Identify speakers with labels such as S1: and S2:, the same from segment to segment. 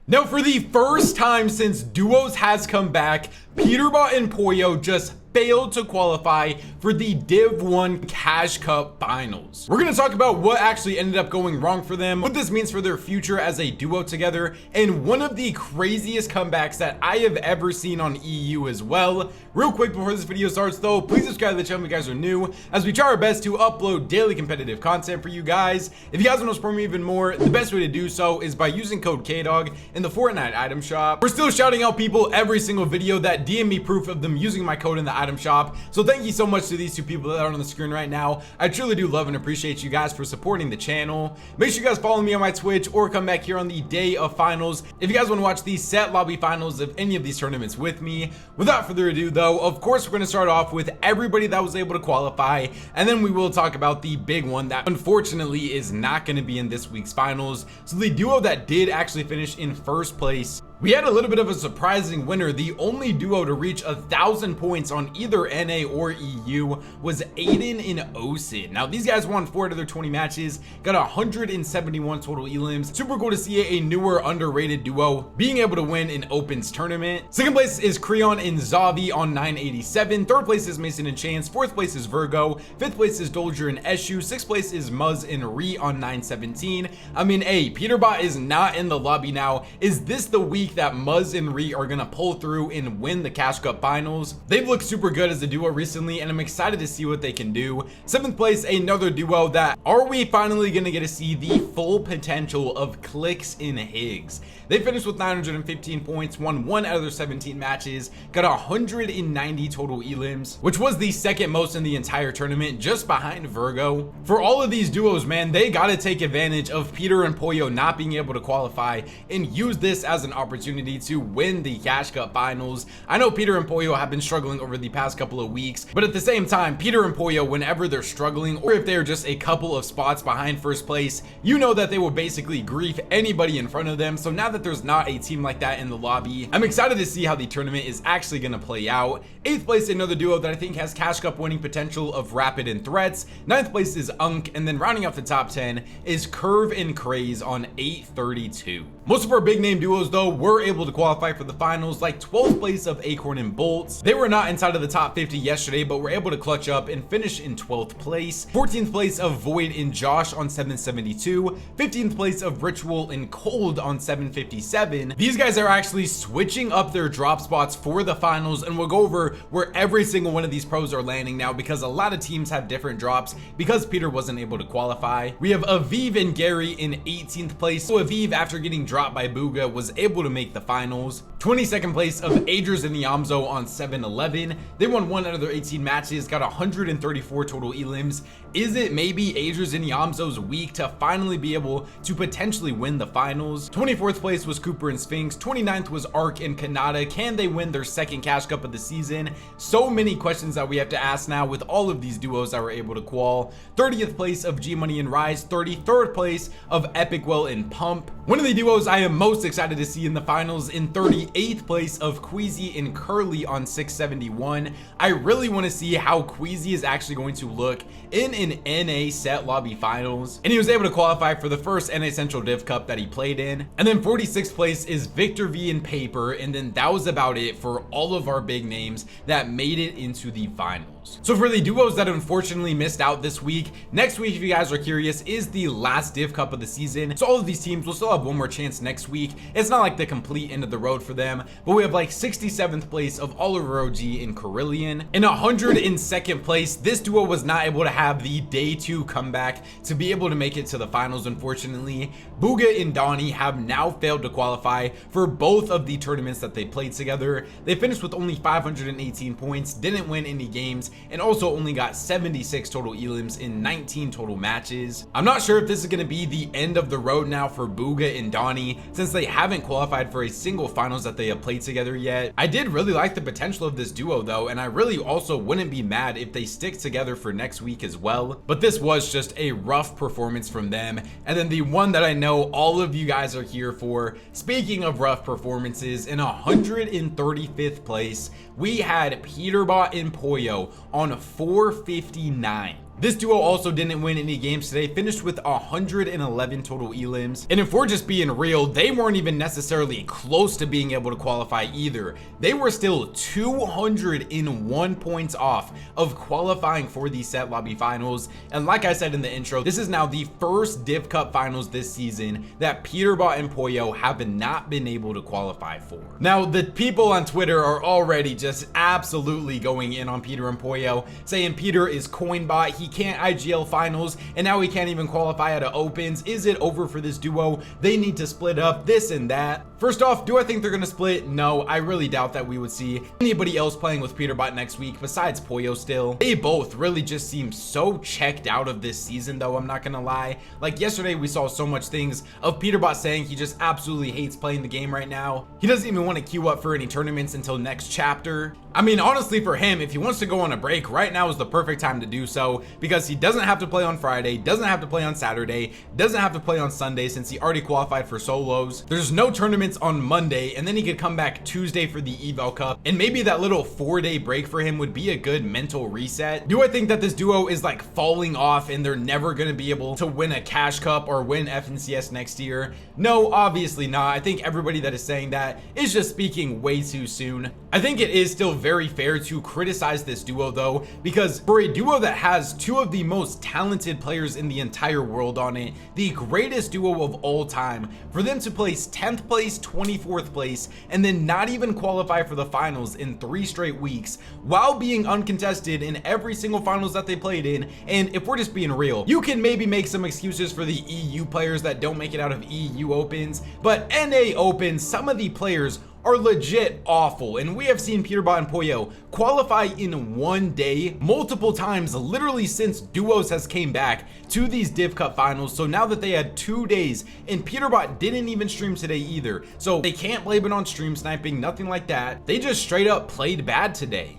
S1: Now, for the first time since Duos has come back, Peterbot and Pollo just failed to qualify for the Div 1 Cash Cup Finals. We're going to talk about what actually ended up going wrong for them, what this means for their future as a duo together, and one of the craziest comebacks that I have ever seen on EU as well. Real quick before this video starts though, please subscribe to the channel if you guys are new, as we try our best to upload daily competitive content for you guys. If you guys want to support me even more, the best way to do so is by using code KDOG in the Fortnite item shop. We're still shouting out people every single video that DM me proof of them using my code in the item shop, so thank you so much to these two people that are on the screen right now. I truly do love and appreciate you guys for supporting the channel. Make sure you guys follow me on my Twitch or come back here on the day of finals if you guys want to watch the set lobby finals of any of these tournaments with me. Without further ado though, of course we're going to start off with everybody that was able to qualify, and then we will talk about the big one that unfortunately is not going to be in this week's finals. So the duo that did actually finish in first place, we had a little bit of a surprising winner. The only duo to reach 1,000 points on either NA or EU was Aiden and Osid. Now these guys won 4 out of their 20 matches, got 171 total elims. Super cool to see a newer underrated duo being able to win an opens tournament. Second place is Creon and Zavi on 987. Third place is Mason and Chance. Fourth place is Virgo. Fifth place is Dolger and Eshu. Sixth place is Muzz and Ree on 917. I mean, hey, Peterbot is not in the lobby now. Is this the week that Muzz and Ree are gonna pull through and win the Cash Cup Finals? They've looked super good as a duo recently, and I'm excited to see what they can do. Seventh place, another duo that are we finally gonna get to see the full potential of Clicks and Higgs. They finished with 915 points, won 1 out of their 17 matches, got 190 total elims, which was the second most in the entire tournament, just behind Virgo. For all of these duos, man, they gotta take advantage of Peter and Pollo not being able to qualify and use this as an opportunity to win the Cash Cup Finals. I know Peter and Pollo have been struggling over the past couple of weeks, but at the same time, Peter and Pollo, whenever they're struggling, or if they're just a couple of spots behind first place, you know that they will basically grief anybody in front of them. So now that there's not a team like that in the lobby, I'm excited to see how the tournament is actually going to play out. Eighth place, another duo that I think has Cash Cup winning potential of Rapid and Threats. Ninth place is Unk, and then rounding off the top 10 is Curve and Craze on 832. Most of our big name duos though were able to qualify for the finals, like 12th place of Acorn and Bolts. They were not inside of the top 50 yesterday, but were able to clutch up and finish in 12th place. 14th place of Void and Josh on 772. 15th place of Ritual and Cold on 757. These guys are actually switching up their drop spots for the finals, and we'll go over where every single one of these pros are landing now, because a lot of teams have different drops because Peter wasn't able to qualify. We have Aviv and Gary in 18th place. So Aviv, after getting dropped by Booga, was able to make the finals. 22nd place of Aders and Niamzo on 711. They won 1 out of their 18 matches, got 134 total elims. Is it maybe Aders and Niamzo's week to finally be able to potentially win the finals? 24th place was Cooper and Sphinx. 29th was Ark and Kanata. Can they win their second Cash Cup of the season? So many questions that we have to ask now with all of these duos that were able to qual. 30th place of G Money and Rise. 33rd place of Epicwell and Pump. One of the duos I am most excited to see in the finals in 38th place of Queasy and Curly on 671. I really want to see how Queasy is actually going to look in an NA set lobby finals, and he was able to qualify for the first NA Central Div Cup that he played in. And then 46th place is Victor V and Paper, and then that was about it for all of our big names that made it into the finals. So for the duos that unfortunately missed out this week, next week, if you guys are curious, is the last Div Cup of the season. So all of these teams will still have one more chance next week. It's not like the complete end of the road for them, but we have like 67th place of Oliver OG and Carillion. In 102nd place, this duo was not able to have the day 2 comeback to be able to make it to the finals, unfortunately. Booga and Donnie have now failed to qualify for both of the tournaments that they played together. They finished with only 518 points, didn't win any games, and also only got 76 total elims in 19 total matches. I'm not sure if this is going to be the end of the road now for Booga and Donnie, since they haven't qualified for a single finals that they have played together yet. I did really like the potential of this duo though, and I really also wouldn't be mad if they stick together for next week as well. But this was just a rough performance from them. And then the one that I know all of you guys are here for, speaking of rough performances, in 135th place, we had Peterbot and Pollo on 459. This duo also didn't win any games today, finished with 111 total elims. And if we're just being real, they weren't even necessarily close to being able to qualify either. They were still 201 points off of qualifying for the set lobby finals. And like I said in the intro, this is now the first Div Cup finals this season that Peterbot and Pollo have not been able to qualify for. Now, the people on Twitter are already just absolutely going in on Peter and Pollo, saying Peter is coinbot, he can't IGL finals, and now he can't even qualify out of opens. Is it over for this duo? They need to split up, this and that. First off, do I think they're gonna split? No, I really doubt that we would see anybody else playing with Peterbot next week besides Pollo still. They both really just seem so checked out of this season though, I'm not gonna lie. Like yesterday we saw so much things of Peterbot saying he just absolutely hates playing the game right now. He doesn't even want to queue up for any tournaments until next chapter. I mean, honestly, for him, if he wants to go on a break, right now is the perfect time to do so, because he doesn't have to play on Friday, doesn't have to play on Saturday, doesn't have to play on Sunday since he already qualified for solos. There's no tournaments on Monday, and then he could come back Tuesday for the Eval Cup, and maybe that little 4-day break for him would be a good mental reset. Do I think that this duo is like falling off and they're never going to be able to win a Cash Cup or win FNCS next year? No, obviously not. I think everybody that is saying that is just speaking way too soon. I think it is still very fair to criticize this duo though, because for a duo that has two of the most talented players in the entire world on it, the greatest duo of all time, for them to place 10th place, 24th place, and then not even qualify for the finals in 3 straight weeks while being uncontested in every single finals that they played in. And if we're just being real, you can maybe make some excuses for the EU players that don't make it out of EU opens, but NA opens, some of the players are legit awful, and we have seen Peterbot and Pollo qualify in 1 day multiple times, literally since duos has came back to these Div Cup finals. So now that they had 2 days, and Peterbot didn't even stream today either, so they can't blame it on stream sniping, nothing like that. They just straight up played bad today.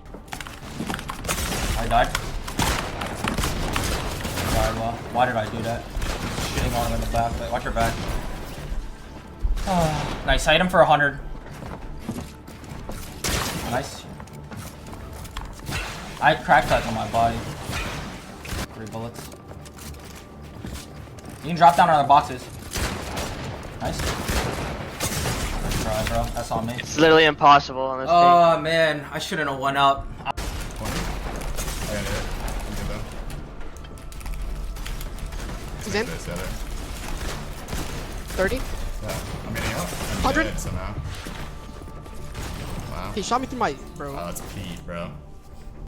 S2: I died. Sorry, well, why did I do that? Shitting on him in the back, but watch your back. Oh, nice, I hit him for 100. Nice. I cracked that on my body. 3 bullets. You can drop down on the boxes. Nice. Good try, bro. That's on me.
S3: It's literally impossible on this
S2: Oh man, I shouldn't have went up.
S4: He's in. 30.
S5: Yeah, I'm getting up.
S4: 100.
S5: Somehow. Wow.
S4: He shot me through my, bro.
S5: Oh, it's Pete, bro.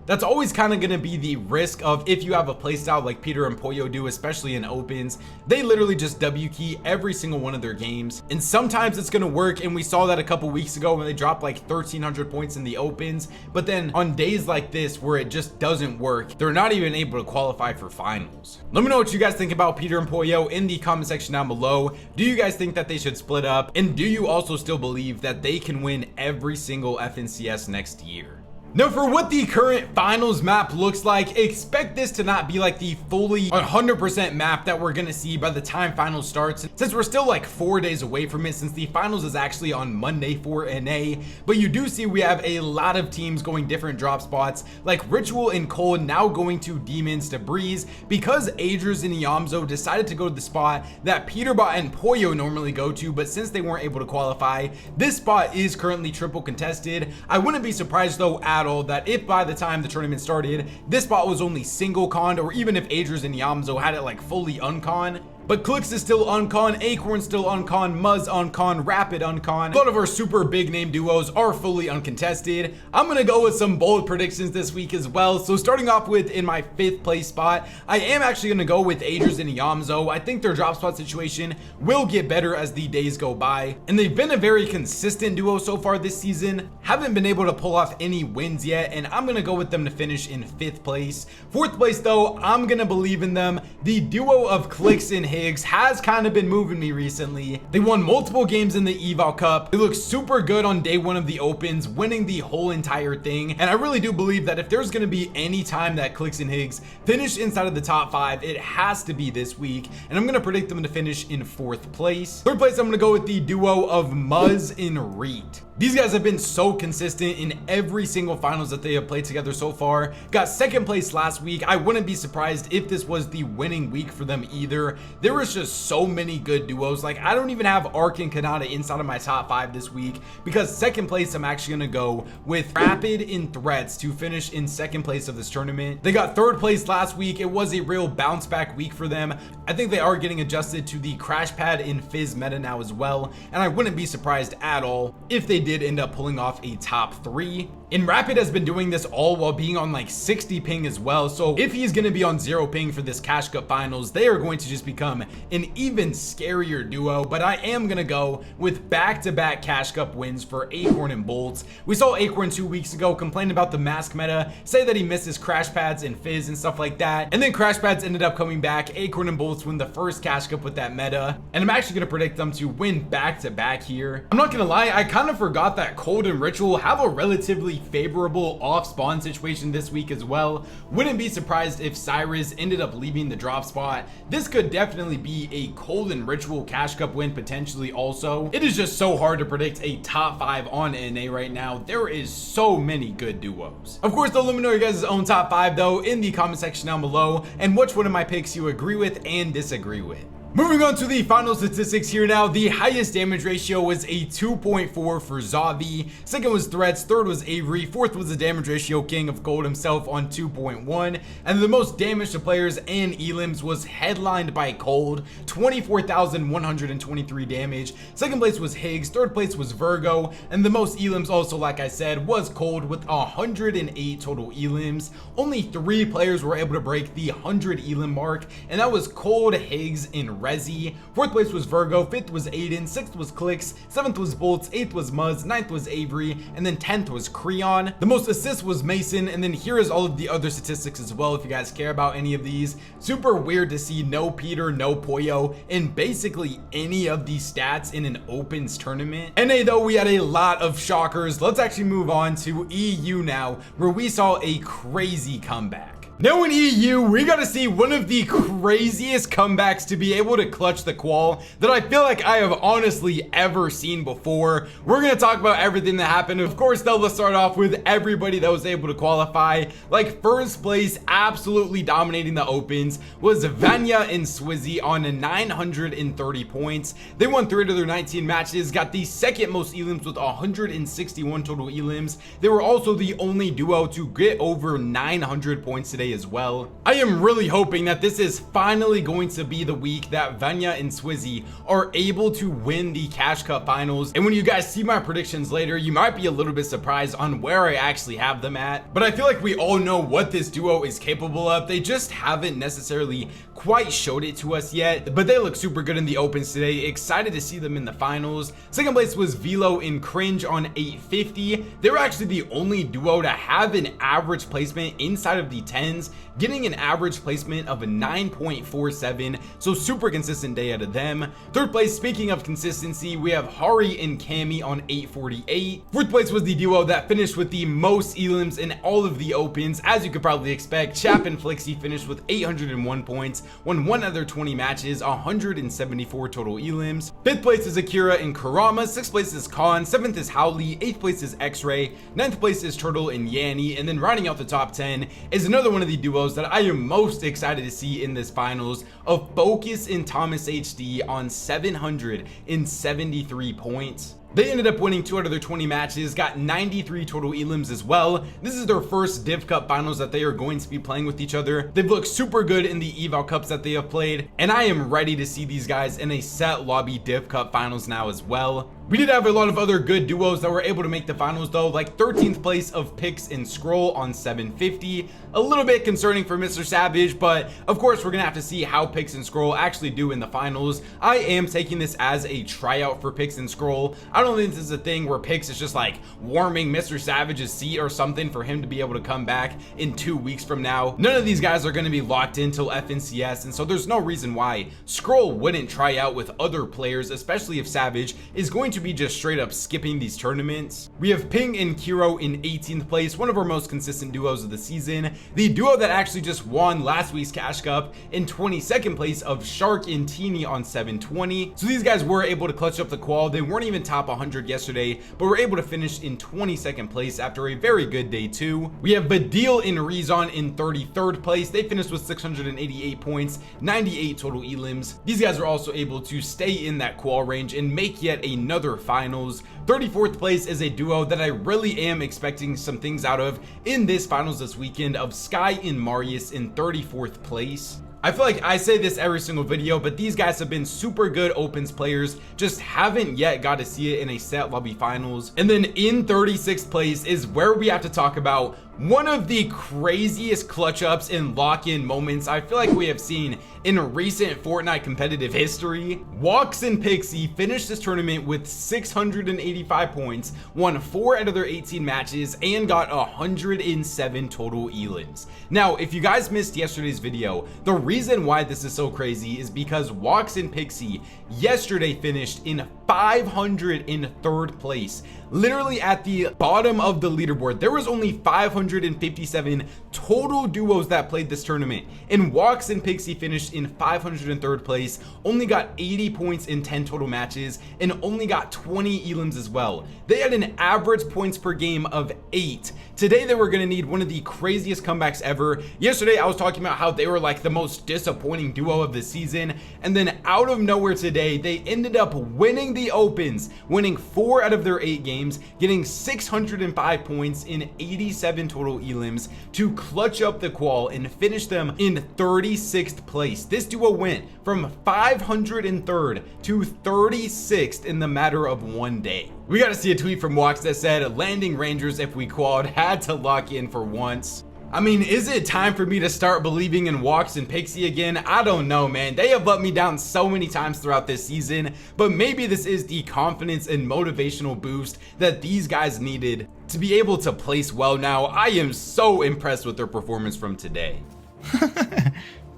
S1: That's always kind of going to be the risk of if you have a playstyle like Peter and Pollo do, especially in opens. They literally just W key every single one of their games, and sometimes it's going to work, and we saw that a couple weeks ago when they dropped like 1,300 points in the opens. But then on days like this where it just doesn't work, they're not even able to qualify for finals. Let me know what you guys think about Peter and Pollo in the comment section down below. Do you guys think that they should split up, and do you also still believe that they can win every single FNCS next year? Now, for what the current finals map looks like, expect this to not be like the fully 100% map that we're gonna see by the time finals starts, since we're still like 4 days away from it, since the finals is actually on Monday for NA. But you do see we have a lot of teams going different drop spots, like Ritual and Cole now going to Demons to Breeze, because Adriz and Yamzo decided to go to the spot that Peterbot and Pollo normally go to, but since they weren't able to qualify, this spot is currently triple contested. I wouldn't be surprised though at all that if by the time the tournament started, this spot was only single conned, or even if Adriz and Yamzo had it like fully uncon. But Clicks is still uncon, Acorn still uncon, Muzz uncon, Rapid uncon. A lot of our super big name duos are fully uncontested. I'm gonna go with some bold predictions this week as well. So starting off with in my 5th place spot, I am actually gonna go with Adriz and Yamzo. I think their drop spot situation will get better as the days go by, and they've been a very consistent duo so far this season. Haven't been able to pull off any wins yet, and I'm gonna go with them to finish in 5th place. 4th place though, I'm gonna believe in them. The duo of Clicks and Higgs has kind of been moving me recently. They won multiple games in the Eval Cup. They look super good on day 1 of the opens, winning the whole entire thing. And I really do believe that if there's going to be any time that Clicks and Higgs finish inside of the top 5, it has to be this week. And I'm going to predict them to finish in 4th place. 3rd place, I'm going to go with the duo of Muzz and Reet. These guys have been so consistent in every single finals that they have played together so far. Got second place last week. I wouldn't be surprised if this was the winning week for them either. There was just so many good duos. Like, I don't even have Ark and Kanata inside of my top 5 this week, because second place I'm actually gonna go with Rapid and Threats to finish in second place of this tournament. They got third place last week. It was a real bounce back week for them. I think they are getting adjusted to the Crash Pad and Fizz meta now as well, and I wouldn't be surprised at all if they did end up pulling off a top 3. And Rapid has been doing this all while being on like 60 ping as well. So if he's going to be on 0 ping for this Cash Cup finals, they are going to just become an even scarier duo. But I am going to go with back-to-back Cash Cup wins for Acorn and Bolts. We saw Acorn 2 weeks ago complain about the mask meta, say that he misses Crash Pads and Fizz and stuff like that. And then Crash Pads ended up coming back. Acorn and Bolts win the first Cash Cup with that meta. And I'm actually going to predict them to win back-to-back here. I'm not going to lie, I kind of forgot that Cold and Ritual have a relatively favorable off spawn situation this week as well. Wouldn't be surprised if Cyrus ended up leaving the drop spot. This could definitely be a Cold and Ritual Cash Cup win potentially also. It is just so hard to predict a top 5 on NA right now. There is so many good duos. Of course, though, let me know your guys' own top 5 though in the comment section down below, and which one of my picks you agree with and disagree with. Moving on to the final statistics here now. The highest damage ratio was a 2.4 for Zavi. Second was Threats. Third was Avery. Fourth was the damage ratio king of Gold himself on 2.1. And the most damage to players and elims was headlined by Cold, 24,123 damage. Second place was Higgs. Third place was Virgo. And the most elims also, like I said, was Cold with 108 total elims. Only 3 players were able to break the 100 elim mark, and that was Cold, Higgs, and Rezi. Fourth place was Virgo, 5th was Aiden, 6th was Clicks, 7th was Bolts, 8th was Muzz, 9th was Avery, and then 10th was Creon. The most assists was Mason, and then here is all of the other statistics as well if you guys care about any of these. Super weird to see no Peter, no Pollo in basically any of these stats in an opens tournament. NA though, we had a lot of shockers. Let's actually move on to EU now, where we saw a crazy comeback. Now in EU, we got to see one of the craziest comebacks to be able to clutch the qual that I feel like I have honestly ever seen before. We're going to talk about everything that happened. Of course, though, let's start off with everybody that was able to qualify. Like, first place, absolutely dominating the opens, was Vanya and Swizzy on 930 points. They won 3 out of their 19 matches, got the second most elims with 161 total elims. They were also the only duo to get over 900 points today as well. I am really hoping that this is finally going to be the week that Vanya and Swizzy are able to win the Cash Cup finals. And when you guys see my predictions later, you might be a little bit surprised on where I actually have them at. But I feel like we all know what this duo is capable of. They just haven't necessarily quite showed it to us yet, but they look super good in the opens today. Excited to see them in the finals. Second place was Velo and Cringe on 850. They were actually the only duo to have an average placement inside of the 10s, getting an average placement of a 9.47, so super consistent day out of them. Third place, speaking of consistency, we have Hari and Cammy on 848. Fourth place was the duo that finished with the most elims in all of the opens, as you could probably expect. Chap and Flixie finished with 801 points, won 1 other 20 matches, 174 total elims. Fifth place is Akira and Karama. Sixth place is Khan. Seventh is Howley. Eighth place is X-Ray. Ninth place is Turtle and Yanni. And then rounding out the top 10 is another one of the duos that I am most excited to see in this finals, of Focus and Thomas HD on 773 points. They ended up winning 2 out of their 20 matches, got 93 total elims as well. This is their first Div Cup finals that they are going to be playing with each other. They've looked super good in the Eval Cups that they have played, and I am ready to see these guys in a set lobby Div Cup finals now as well. We did have a lot of other good duos that were able to make the finals though, like 13th place of Pix and Scroll on 750. A little bit concerning for Mr. Savage, but of course we're gonna have to see how Pix and Scroll actually do in the finals. I am taking this as a tryout for Pix and Scroll. I don't think this is a thing where Pix is just like warming Mr. Savage's seat or something for him to be able to come back in 2 weeks from now. None of these guys are gonna be locked in till FNCS, and so there's no reason why Scroll wouldn't try out with other players, especially if Savage is going to to be just straight up skipping these tournaments. We have Ping and Kiro in 18th place, one of our most consistent duos of the season. The duo that actually just won last week's Cash Cup. In 22nd place of Shark and Teeny on 720. So these guys were able to clutch up the qual. They weren't even top 100 yesterday, but were able to finish in 22nd place after a very good day too. We have Badil and Rezon in 33rd place. They finished with 688 points, 98 total elims. These guys are also able to stay in that qual range and make yet another finals. 34th place is a duo that I really am expecting some things out of in this finals this weekend, of Sky and Marius in 34th place. I feel like I say this every single video, but these guys have been super good opens players, just haven't yet got to see it in a set lobby finals. And then in 36th place is where we have to talk about one of the craziest clutch ups and lock-in moments I feel like we have seen in recent Fortnite competitive history. Wox and Pixie finished this tournament with 685 points, won 4 out of their 18 matches, and got 107 total elims. Now, if you guys missed yesterday's video, the reason why this is so crazy is because Wox and Pixie yesterday finished in 503rd place, literally at the bottom of the leaderboard. There was only 557 total duos that played this tournament, and Wox and Pixie finished in 503rd place, only got 80 points in 10 total matches, and only got 20 elims as well. They had an average points per game of 8. Today they were going to need one of the craziest comebacks ever. Yesterday I was talking about how they were like the most disappointing duo of the season, and then out of nowhere today they ended up winning the opens, winning 4 out of their 8 games, getting 605 points in 87 total elims to clutch up the qual and finish them in 36th place. This duo went from 503rd to 36th in the matter of one day. We got to see a tweet from Wox that said, "Landing Rangers if we qualled, had to lock in for once." I mean, is it time for me to start believing in Wox and Pixie again? I don't know, man. They have let me down so many times throughout this season, but maybe this is the confidence and motivational boost that these guys needed to be able to place well now. I am so impressed with their performance from today.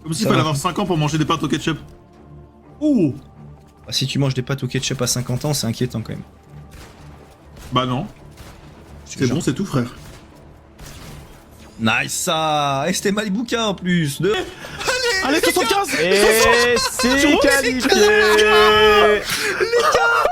S3: Comme s'il fallait avoir 5 ans pour manger des pâtes au ketchup. Ouh!
S6: Bah, si tu manges des pâtes au ketchup à 50 ans, c'est inquiétant quand même.
S3: Bah non. C'est bon, c'est tout, frère.
S6: Nice ça. Et c'était Malibuka en plus.
S3: Allez, 75!
S2: Et c'est qualifié.
S6: Les gars.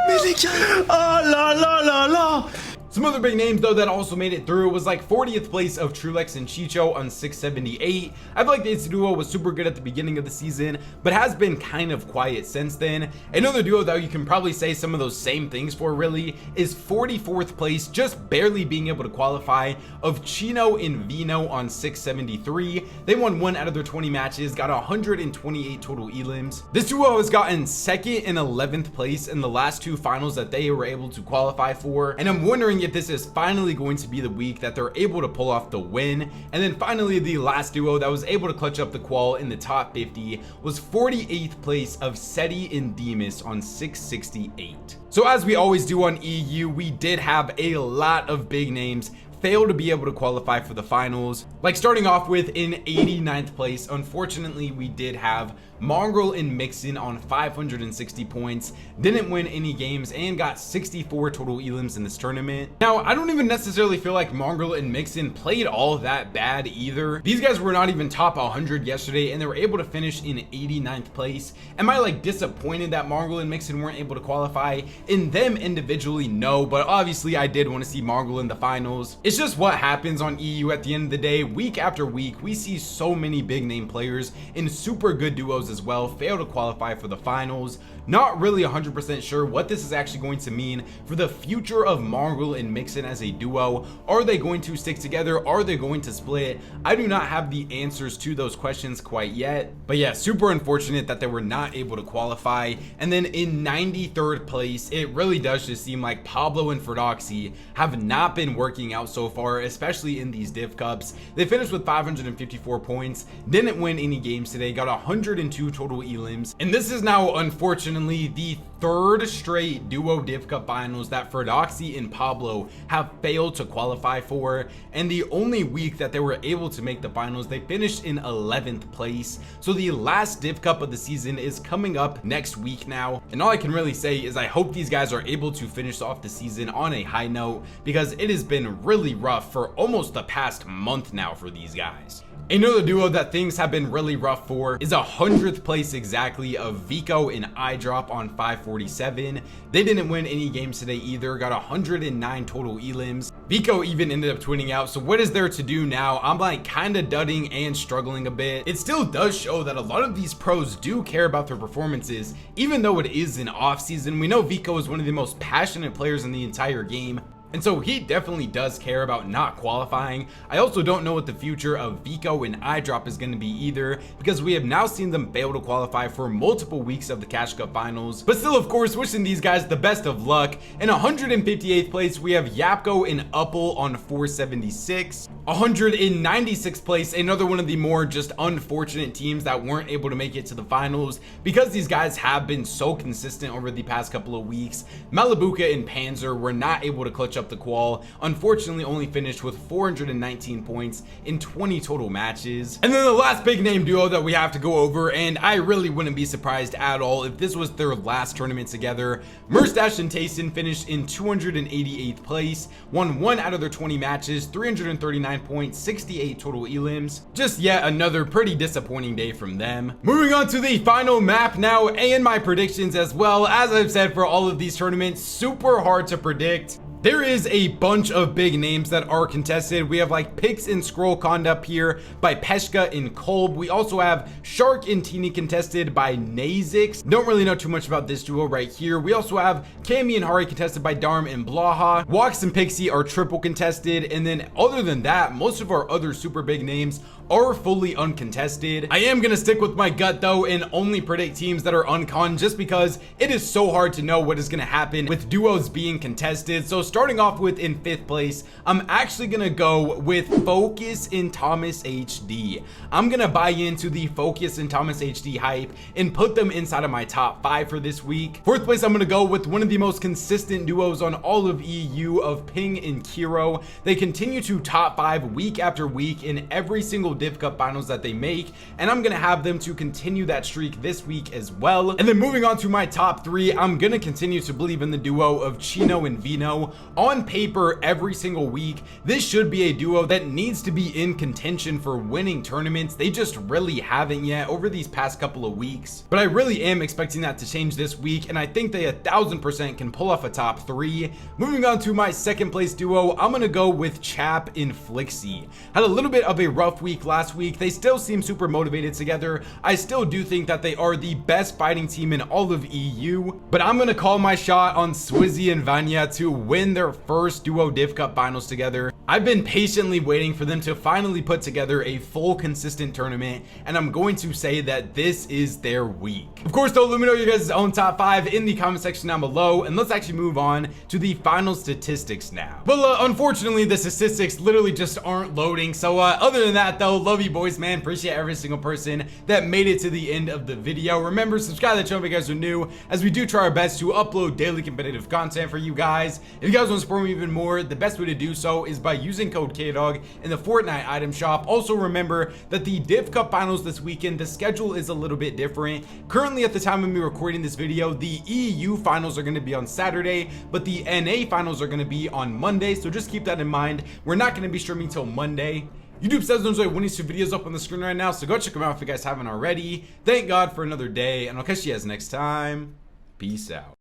S6: Mais les gars.
S3: Oh là là là là!
S1: Some other big names though that also made it through was like 40th place of Trulex and Chicho on 678. I feel like this duo was super good at the beginning of the season, but has been kind of quiet since then. Another duo though you can probably say some of those same things for really is 44th place, just barely being able to qualify, of Chino and Vino on 673. They won 1 out of their 20 matches, got 128 total elims. This duo has gotten 2nd and 11th place in the last 2 finals that they were able to qualify for, and I'm wondering if this is finally going to be the week that they're able to pull off the win. And then finally the last duo that was able to clutch up the qual in the top 50 was 48th place of Seti and Demus on 668. So as we always do on EU, we did have a lot of big names fail to be able to qualify for the finals. Like starting off with in 89th place, unfortunately we did have Mongrel and Mixon on 560 points, didn't win any games, and got 64 total elims in this tournament. Now, I don't even necessarily feel like Mongrel and Mixon played all that bad either. These guys were not even top 100 yesterday, and they were able to finish in 89th place. Am I like disappointed that Mongrel and Mixon weren't able to qualify? In them individually, no, but obviously I did want to see Mongrel in the finals. It's just what happens on EU at the end of the day. Week after week, we see so many big name players in super good duos as well fail to qualify for the finals. Not really 100% sure what this is actually going to mean for the future of Mongrel and Mixon as a duo. Are they going to stick together? Are they going to split? I do not have the answers to those questions quite yet. But yeah, super unfortunate that they were not able to qualify. And then in 93rd place, it really does just seem like Pablo and Ferdoxy have not been working out so far, especially in these div cups. They finished with 554 points, didn't win any games today, got 102 total elims, and this is now unfortunately unfortunately the third straight duo Div Cup finals that Ferdoxy and Pablo have failed to qualify for, and the only week that they were able to make the finals, they finished in 11th place. So the last Div Cup of the season is coming up next week now, and all I can really say is I hope these guys are able to finish off the season on a high note, because it has been really rough for almost the past month now for these guys. Another duo that things have been really rough for is 100th place exactly of Vico and iDrop on 547. They didn't win any games today either, got 109 total elims. Vico even ended up twinning out, so what is there to do now? I'm like kind of dudding and struggling a bit. It still does show that a lot of these pros do care about their performances, even though it is an off season. We know Vico is one of the most passionate players in the entire game, and so he definitely does care about not qualifying. I also don't know what the future of Vico and iDrop is going to be either, because we have now seen them fail to qualify for multiple weeks of the Cash Cup finals. But still, of course, wishing these guys the best of luck. In 158th place, we have Yapko and Uppel on 476. 196th place, another one of the more just unfortunate teams that weren't able to make it to the finals, because these guys have been so consistent over the past couple of weeks. Malibuca and Panzer were not able to clutch up the qual, unfortunately only finished with 419 points in 20 total matches. And then the last big name duo that we have to go over, and I really wouldn't be surprised at all if this was their last tournament together. Merstash and Tayson finished in 288th place, won 1 out of their 20 matches, 339 points, 68 total elims. Just yet another pretty disappointing day from them. Moving on to the final map now, and my predictions as well. As I've said for all of these tournaments, super hard to predict. There is a bunch of big names that are contested. We have like Pix and Scrollcond up here by Peshka and Kolb. We also have Shark and Teeny contested by Nazix. Don't really know too much about this duo right here. We also have Cammy and Hari contested by Darm and Blaha. Wax and Pixie are triple contested. And then other than that, most of our other super big names are fully uncontested. I am gonna stick with my gut though and only predict teams that are uncon, just because it is so hard to know what is gonna happen with duos being contested. So starting off with in 5th place, I'm actually gonna go with Focus and Thomas HD. I'm gonna buy into the Focus and Thomas HD hype and put them inside of my top 5 for this week. 4th place, I'm gonna go with one of the most consistent duos on all of EU of Ping and Kiro. They continue to top 5 week after week in every single Div Cup finals that they make, and I'm gonna have them to continue that streak this week as well. And then moving on to my top 3, I'm gonna continue to believe in the duo of Chino and Vino. On paper, every single week, this should be a duo that needs to be in contention for winning tournaments. They just really haven't yet over these past couple of weeks, but I really am expecting that to change this week, and I think they 1000% can pull off a top 3. Moving on to my 2nd place duo, I'm gonna go with Chap and Flixie. Had a little bit of a rough week last week. They still seem super motivated together. I still do think that they are the best fighting team in all of EU, but I'm gonna call my shot on Swizzy and Vanya to win their first duo Div Cup finals together. I've been patiently waiting for them to finally put together a full consistent tournament, and I'm going to say that this is their week. Of course though, let me know your guys' own top 5 in the comment section down below, and let's actually move on to the final statistics now. But unfortunately the statistics literally just aren't loading, so other than that though, love you boys, man. Appreciate every single person that made it to the end of the video. Remember, subscribe to the channel if you guys are new, as we do try our best to upload daily competitive content for you guys. If you guys want to support me even more, the best way to do so is by using code KDOG in the Fortnite item shop. Also remember that the Div Cup finals this weekend, the schedule is a little bit different. Currently at the time of me recording this video, the EU finals are going to be on Saturday, but the NA finals are going to be on Monday, so just keep that in mind. We're not going to be streaming till Monday. YouTube says there's like 1 of 2 videos up on the screen right now, so go check them out if you guys haven't already. Thank God for another day, and I'll catch you guys next time. Peace out.